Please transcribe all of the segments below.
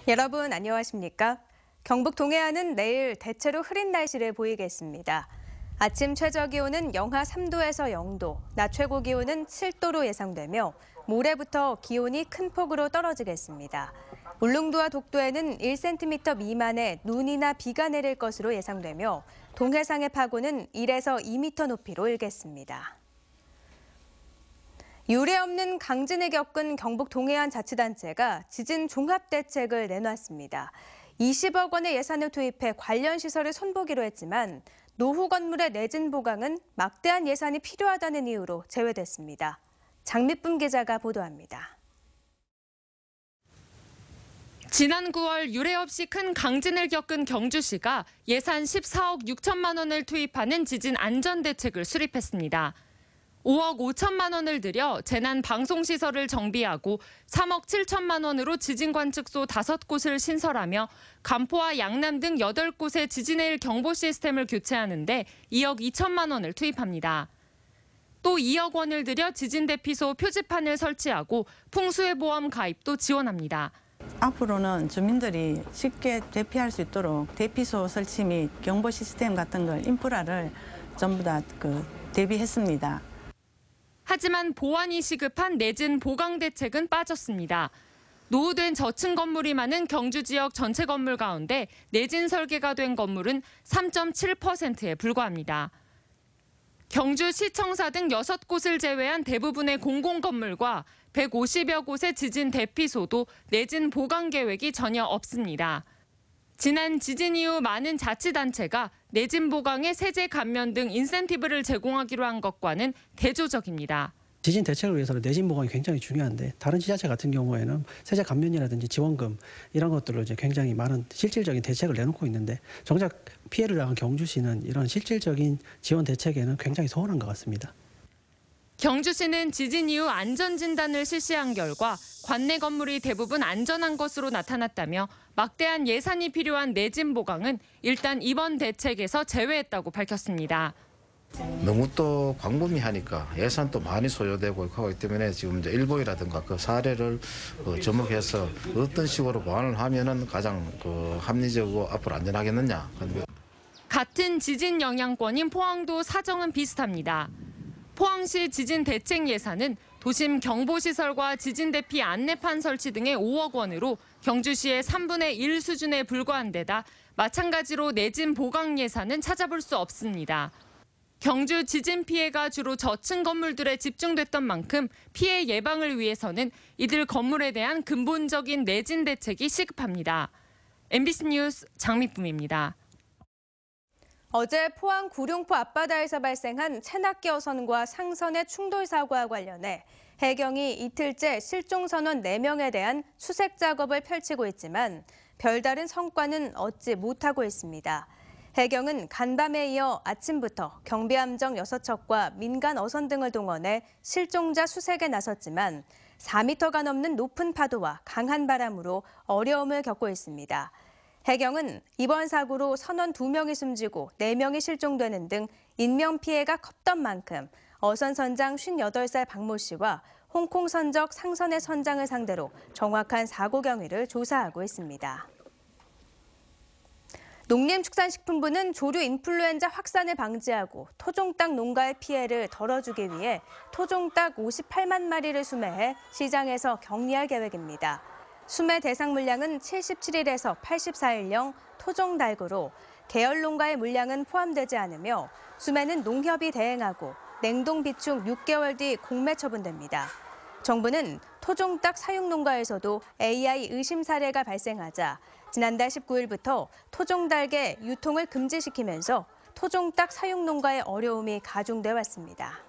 여러분 안녕하십니까? 경북 동해안은 내일 대체로 흐린 날씨를 보이겠습니다. 아침 최저 기온은 영하 3도에서 0도, 낮 최고 기온은 7도로 예상되며 모레부터 기온이 큰 폭으로 떨어지겠습니다. 울릉도와 독도에는 1cm 미만의 눈이나 비가 내릴 것으로 예상되며 동해상의 파고는 1에서 2m 높이로 일겠습니다. 유례없는 강진을 겪은 경북 동해안 자치단체가 지진 종합대책을 내놨습니다. 20억 원의 예산을 투입해 관련 시설을 손보기로 했지만 노후 건물의 내진 보강은 막대한 예산이 필요하다는 이유로 제외됐습니다. 장미쁨 기자가 보도합니다. 지난 9월 유례 없이 큰 강진을 겪은 경주시가 예산 14억 6천만 원을 투입하는 지진 안전대책을 수립했습니다. 5억 5천만 원을 들여 재난 방송시설을 정비하고 3억 7천만 원으로 지진관측소 5곳을 신설하며 간포와 양남 등 8곳의 지진의 일 경보 시스템을 교체하는데 2억 2천만 원을 투입합니다. 또 2억 원을 들여 지진대피소 표지판을 설치하고 풍수해보험 가입도 지원합니다. 앞으로는 주민들이 쉽게 대피할 수 있도록 대피소 설치 및 경보 시스템 같은 걸 인프라를 전부 다 대비했습니다. 하지만 보완이 시급한 내진 보강 대책은 빠졌습니다. 노후된 저층 건물이 많은 경주 지역 전체 건물 가운데 내진 설계가 된 건물은 3.7%에 불과합니다. 경주시청사 등 6곳을 제외한 대부분의 공공건물과 150여 곳의 지진 대피소도 내진 보강 계획이 전혀 없습니다. 지난 지진 이후 많은 자치단체가 내진 보강에 세제 감면 등 인센티브를 제공하기로 한 것과는 대조적입니다. 지진 대책을 위해서는 내진 보강이 굉장히 중요한데 다른 지자체 같은 경우에는 세제 감면이라든지 지원금 이런 것들로 이제 굉장히 많은 실질적인 대책을 내놓고 있는데 정작 피해를 당한 경주시는 이런 실질적인 지원 대책에는 굉장히 소홀한 것 같습니다. 경주시는 지진 이후 안전진단을 실시한 결과 관내 건물이 대부분 안전한 것으로 나타났다며 막대한 예산이 필요한 내진 보강은 일단 이번 대책에서 제외했다고 밝혔습니다. 너무 또 광범위하니까 예산도 많이 소요되고 하기 때문에 지금 이제 일본이라든가 그 사례를 접목해서 어떤 식으로 보완을 하면은 가장 합리적이고 앞으로 안전하겠느냐. 같은 지진 영향권인 포항도 사정은 비슷합니다. 포항시 지진 대책 예산은 도심 경보시설과 지진 대피 안내판 설치 등의 5억 원으로 경주시의 3분의 1 수준에 불과한 데다 마찬가지로 내진 보강 예산은 찾아볼 수 없습니다. 경주 지진 피해가 주로 저층 건물들에 집중됐던 만큼 피해 예방을 위해서는 이들 건물에 대한 근본적인 내진 대책이 시급합니다. MBC 뉴스 장미쁨입니다. 어제 포항 구룡포 앞바다에서 발생한 체납기 어선과 상선의 충돌 사고와 관련해 해경이 이틀째 실종 선원 4명에 대한 수색 작업을 펼치고 있지만 별다른 성과는 얻지 못하고 있습니다. 해경은 간밤에 이어 아침부터 경비함정 6척과 민간 어선 등을 동원해 실종자 수색에 나섰지만 4m가 넘는 높은 파도와 강한 바람으로 어려움을 겪고 있습니다. 해경은 이번 사고로 선원 2명이 숨지고 4명이 실종되는 등 인명피해가 컸던 만큼 어선 선장 58살 박모 씨와 홍콩 선적 상선의 선장을 상대로 정확한 사고 경위를 조사하고 있습니다. 농림축산식품부는 조류 인플루엔자 확산을 방지하고 토종닭 농가의 피해를 덜어주기 위해 토종닭 58만 마리를 수매해 시장에서 격리할 계획입니다. 수매 대상 물량은 77일에서 84일령 토종닭으로 계열 농가의 물량은 포함되지 않으며 수매는 농협이 대행하고 냉동 비축 6개월 뒤 공매 처분됩니다. 정부는 토종닭 사육 농가에서도 AI 의심 사례가 발생하자 지난달 19일부터 토종닭의 유통을 금지시키면서 토종닭 사육 농가의 어려움이 가중돼 왔습니다.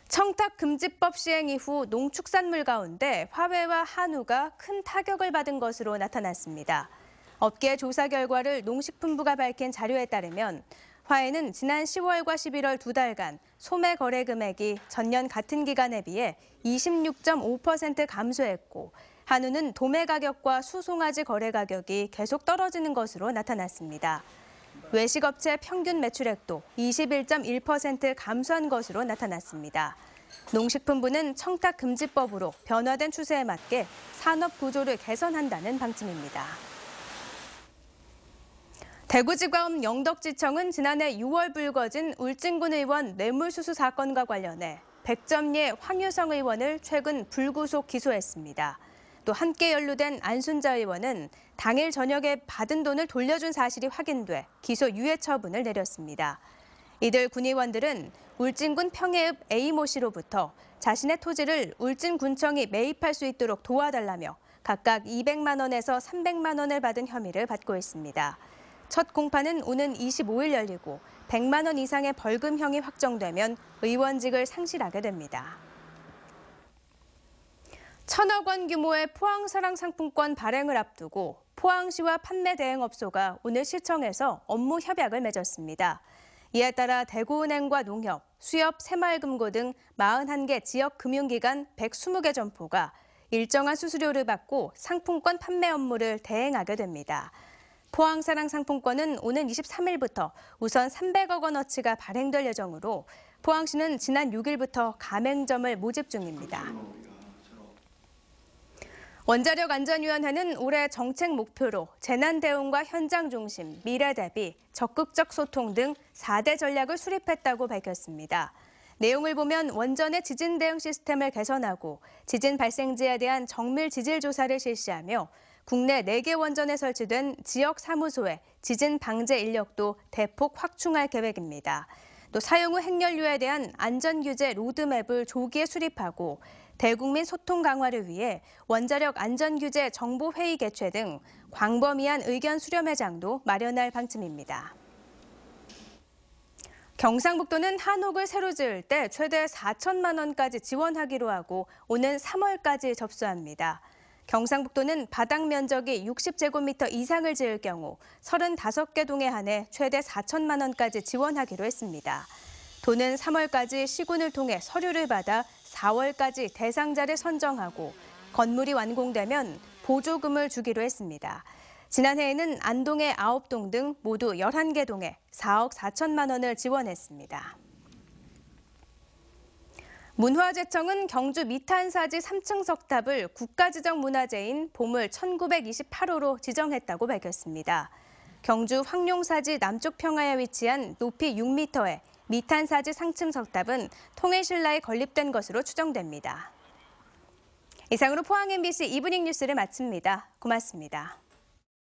청탁금지법 시행 이후 농축산물 가운데 화훼와 한우가 큰 타격을 받은 것으로 나타났습니다. 업계 조사 결과를 농식품부가 밝힌 자료에 따르면 화훼는 지난 10월과 11월 2달간 소매 거래 금액이 전년 같은 기간에 비해 26.5% 감소했고 한우는 도매 가격과 수송아지 거래 가격이 계속 떨어지는 것으로 나타났습니다. 외식업체 평균 매출액도 21.1% 감소한 것으로 나타났습니다. 농식품부는 청탁금지법으로 변화된 추세에 맞게 산업 구조를 개선한다는 방침입니다. 대구지검 영덕지청은 지난해 6월 불거진 울진군 의원 뇌물수수 사건과 관련해 백점리의 황유성 의원을 최근 불구속 기소했습니다. 또 함께 연루된 안순자 의원은 당일 저녁에 받은 돈을 돌려준 사실이 확인돼 기소 유예 처분을 내렸습니다. 이들 군의원들은 울진군 평해읍 A모 씨로부터 자신의 토지를 울진군청이 매입할 수 있도록 도와달라며 각각 200만 원에서 300만 원을 받은 혐의를 받고 있습니다. 첫 공판은 오는 25일 열리고 100만 원 이상의 벌금형이 확정되면 의원직을 상실하게 됩니다. 1,000억 원 규모의 포항사랑 상품권 발행을 앞두고 포항시와 판매 대행업소가 오늘 시청에서 업무 협약을 맺었습니다. 이에 따라 대구은행과 농협, 수협, 새마을금고 등 41개 지역 금융기관 120개 점포가 일정한 수수료를 받고 상품권 판매 업무를 대행하게 됩니다. 포항사랑 상품권은 오는 23일부터 우선 300억 원어치가 발행될 예정으로 포항시는 지난 6일부터 가맹점을 모집 중입니다. 원자력안전위원회는 올해 정책 목표로 재난 대응과 현장 중심, 미래 대비, 적극적 소통 등 4대 전략을 수립했다고 밝혔습니다. 내용을 보면 원전의 지진 대응 시스템을 개선하고 지진 발생지에 대한 정밀 지질 조사를 실시하며 국내 4개 원전에 설치된 지역 사무소의 지진 방제 인력도 대폭 확충할 계획입니다. 또 사용 후 핵연료에 대한 안전규제 로드맵을 조기에 수립하고 대국민 소통 강화를 위해 원자력 안전규제 정보회의 개최 등 광범위한 의견 수렴회장도 마련할 방침입니다. 경상북도는 한옥을 새로 지을 때 최대 4천만 원까지 지원하기로 하고 오는 3월까지 접수합니다. 경상북도는 바닥 면적이 60제곱미터 이상을 지을 경우 35개 동에 한해 최대 4천만 원까지 지원하기로 했습니다. 도는 3월까지 시군을 통해 서류를 받아 4월까지 대상자를 선정하고 건물이 완공되면 보조금을 주기로 했습니다. 지난해에는 안동의 9동 등 모두 11개 동에 4억 4천만 원을 지원했습니다. 문화재청은 경주 미탄사지 3층 석탑을 국가지정 문화재인 보물 1928호로 지정했다고 밝혔습니다. 경주 황룡사지 남쪽 평화에 위치한 높이 6m의 미탄사지 상층 석탑은 통일신라에 건립된 것으로 추정됩니다. 이상으로 포항 MBC 이브닝 뉴스를 마칩니다. 고맙습니다.